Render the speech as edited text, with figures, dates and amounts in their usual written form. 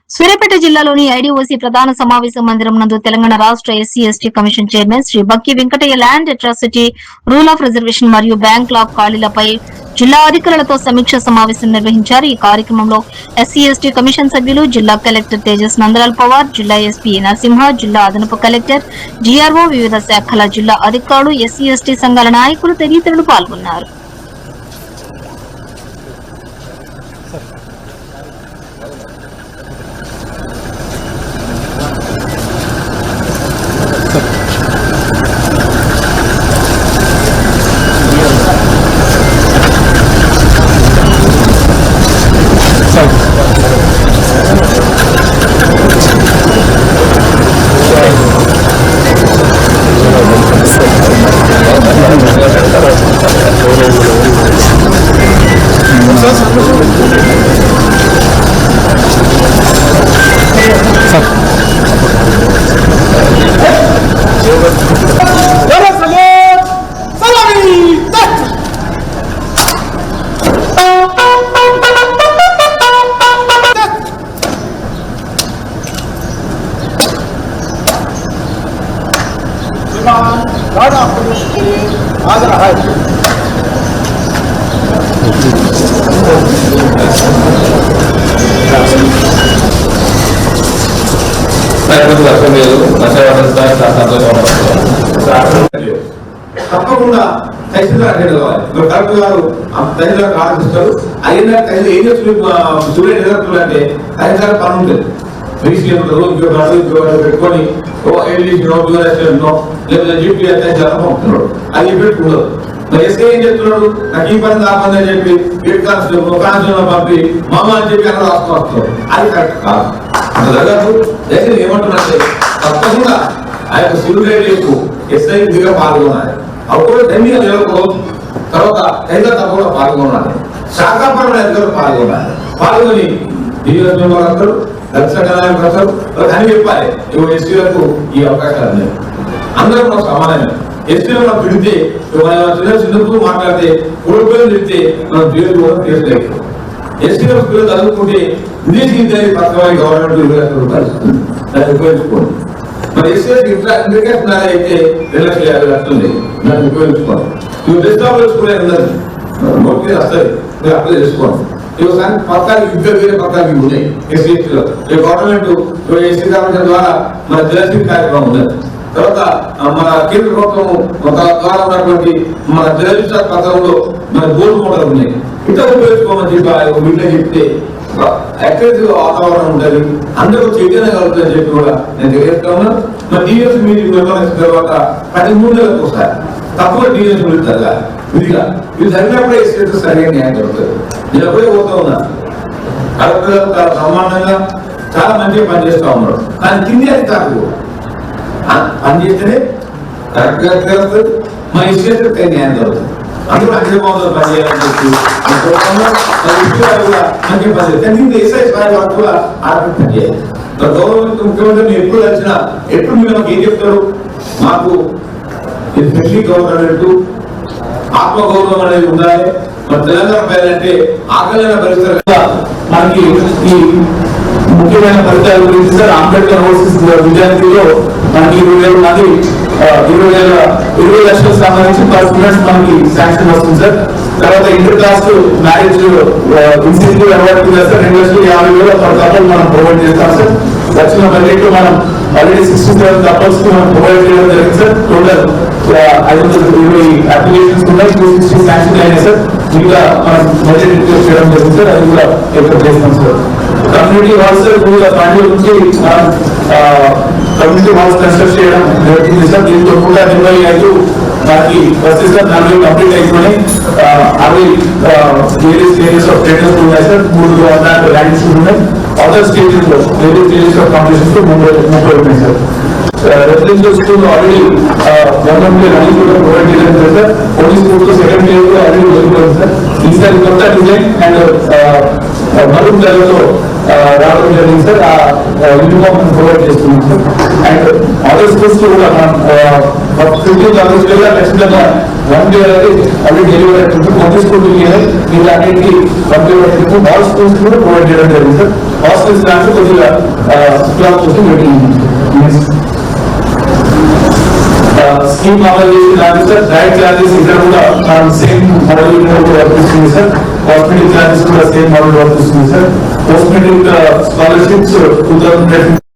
సూర్యాపేట జిల్లాలోని ఐడీఓసీ ప్రధాన సమావేశ మందిరం నందు తెలంగాణ రాష్ట్ర SC ST commission chairman Shri Bakki Venkataiah land atrocity rule of reservation మరియు బ్యాంక్ లాక్ ఖాళీలపై జిల్లా అధికారులతో సమీక్ష సమావేశం నిర్వహించారు. ఈ కార్యక్రమంలో ఎస్సీ ఎస్టీ కమిషన్ సభ్యులు, జిల్లా కలెక్టర్ తేజస్ నందలాల్ పవార్, జిల్లా ఎస్పీ నరసింహ, జిల్లా అదనపు కలెక్టర్, జీఆర్ఓ, వివిధ శాఖల జిల్లా అధికారులు, ఎస్సీ ఎస్టీ సంఘాల నాయకులు తదితరులు పాల్గొన్నారు. తప్పకుండా తహసీల్దార్ అటెండ్ కావాలి. కలెక్టర్ గారు తహసీల్దార్ ఆలోచిస్తారు. అయినా తహసీల్ ఏం చేస్తుంది స్టూడెంట్ ఎదుర్కొంటే అంటే తహసీల్దార్ పని ఉంటుంది. పెట్టుకొని లేకపోతే జీపీ తహసీల్దార్ పంపుతున్నాడు. అది పెట్టుకున్నాడు. మరి ఎస్ఐ ఏం చెప్తున్నాడు, నాకు ఈ పని కాపని అని చెప్పి హెడ్ కానిస్టేబుల్ పంపి మామ అని చెప్పి అక్కడ రాసుకొస్తాడు. అది కరెక్ట్ కాదు. అట్లా జరగదు. దయచేసి ఏమంటున్నారంటే తప్పకుండా ఆ యొక్క సివిల్ రైట్ ఎస్ఐ దిగా పాల్గొనాలి. అప్పుడు దండిగా నిలబడకూడదు. తర్వాత తహసీల్దార్ తప్పకుండా పాల్గొనాలి. శాఖాపరమైన అధికారులు పాల్గొనాలి. పాల్గొని అందరూ దర్శకనాయకులు అని చెప్పాలి. ఇవి ఎస్టీలకు ఈ అవకాశాలు ఉన్నాయి. అందరూ మనం సమానమే. ఎస్టీలో మనం తిడితే చిన్నప్పుడు మాట్లాడితే కొడుకులు తిడితే మనం జైలు కూడా తీర్చలేదు. ఎస్టీలో పిల్లలు చదువుకుంటే విదేశీ విద్యార్థి పథకం గవర్నమెంట్ 20 లక్షల రూపాయలు ఇస్తుంది. దాన్ని ఉపయోగించుకోండి. మరి ఎస్సీఎస్ ఇంటర్నేషనల్ అయితే 2,50,000 ఉంది. దాన్ని ఉపయోగించుకోండి. ఇవి డెస్క్టాప్ స్కూల్ ఉన్నది నోట్ వస్తుంది. మీరు అప్లై చేసుకోండి. ఒకసారి పథకాలు ఇద్దరు వేరే పథకాలు ఉన్నాయి ఎస్సీఎస్టీలో. గవర్నమెంట్ ఎస్సీ కమిషన్ ద్వారా మన జలశ్రీ కార్యక్రమం ఉన్నది. తర్వాత మన కేంద్ర ప్రభుత్వం ద్వారా ఉన్నటువంటి మన జలవిద్యుత్ పథకంలో మన గోల్డ్ మోడల్ ఉన్నాయి. ఇట్లా ఉపయోగించుకోమని చెప్పి వీటిలో చెప్తే యాక్టివ్ వాతావరణం ఉంటుంది. అందరూ చైతన్యం కలుగుతుందని చెప్పి కూడా నేను తెలియజేస్తా ఉన్నాను. మరి డిఎస్ మీటింగ్ నిర్వహించిన తర్వాత 13 నెలలకు ఒకసారి తక్కువ డిఎస్ మిగులుతుందా విధిగా ఇది జరిగినప్పుడే ఎస్సీ సరైన న్యాయం జరుగుతుంది. నేను ఎప్పుడే పోతా ఉన్నా. కలెక్టర్ బ్రహ్మాండంగా చాలా మంచిగా పనిచేస్తా ఉన్నాడు. కానీ కింది అధికారులు పనిచేస్తేనే కరెక్ట్ గా వస్తుంది. మా ఎస్సీ న్యాయం జరుగుతుంది. అందరూ హైదరాబాద్ పనిచేయాలని చెప్పి మంచి పనిచేస్తుంది. ఎస్ఐ స్థాయి వరకు కూడా ఆర్థిక పనిచేయాలి. గవర్నమెంట్ ముఖ్యమంత్రి ఎప్పుడు వచ్చినా ఎప్పుడు మీరు మాకు ఏం చెప్తారు, మాకు ఫ్రెండ్లీ గవర్నమెంట్ ఆత్మగౌరవం అనేది ఉండాలి. మన తెలంగాణ పేరంటే ఆకలైన పరిస్థితులు మనకి ఈ ముఖ్యమైన ఫలితాల గురించి సార్ అంబేద్కర్ ఓవర్సీస్ విద్యార్థుల్లో మనకి 20,000 మంది 20 లక్షలకు సంబంధించి పర్ స్టూడెంట్స్ మనకి శాంక్షన్ వస్తుంది సార్. తర్వాత inter class marriage incentive award sir 2,50,000 per couple మనం ప్రొవైడ్ చేస్తాం సార్. వచ్చిన బడ్జెట్ మనం ఆల్రెడీ 67 కపుల్స్ కి మనం ప్రొవైడ్ చేయడం జరిగింది సార్. టోటల్ 520 అప్లికేషన్స్ ఉన్నాయి. 260 శాంక్షన్ అయినాయి సార్. ఇంకా మనం బడ్జెట్ చేయడం జరిగింది సార్. అది కూడా ఎక్కడ చేస్తాం సార్. కమ్యూనిటీ హాల్స్ ఫండ్ నుంచి కమ్యూనిటీ హాల్స్ కన్స్ట్రక్ట్ చేయడం జరుగుతుంది సార్. దీంతో కూడా 25 మనకి బస్సెస్ 40 కంప్లీట్ అయిపోయినాయి. 60 వేరియస్ ఆఫ్ ట్రైనర్స్ ఉన్నాయి సార్. 3 ల్యాండ్స్ ఉన్నాయి. అదర్ స్టేజెస్ లో వేరియస్ స్టేజెస్ ఆఫ్ కాంపిటీషన్స్ 30 ఉన్నాయి sir. Residential school already government running కూడా ప్రొవైడ్ చేయడం సార్. పోలీస్ స్కూల్ లో సెకండ్ ఇయర్ లో ఆల్రెడీ వెళ్ళిపోయింది సార్. ఈసారి కొత్త డిజైన్ అండ్ మరూన్ కలర్ లో రావడం జరిగింది సార్. ఆ యూనిఫామ్ ప్రొవైడ్ చేస్తున్నాం సార్. అండ్ అదర్ స్కూల్స్ కూడా మనం 15th August కల్లా ఖచ్చితంగా 1 day అది డెలివరీ అవుతుంది. ప్రతి స్కూల్ మీరు అన్నింటికి 1 day అవుతుంది. ఆల్ స్కూల్స్ కూడా ప్రొవైడ్ చేయడం జరిగింది సార్. హాస్టల్స్ దాంట్లో కొద్దిగా క్లాస్ కోసం వెయిటింగ్ స్కీమ్ అమలు చేసి దాని సార్ డైట్ క్లాసెస్ ఇక్కడ కూడా సేమ్ మోడల్ వర్తిస్తుంది సార్. హాస్పిటల్ క్లాసెస్ కూడా సేమ్ మోడల్ వర్తిస్తుంది సార్. Post matric scholarships 2013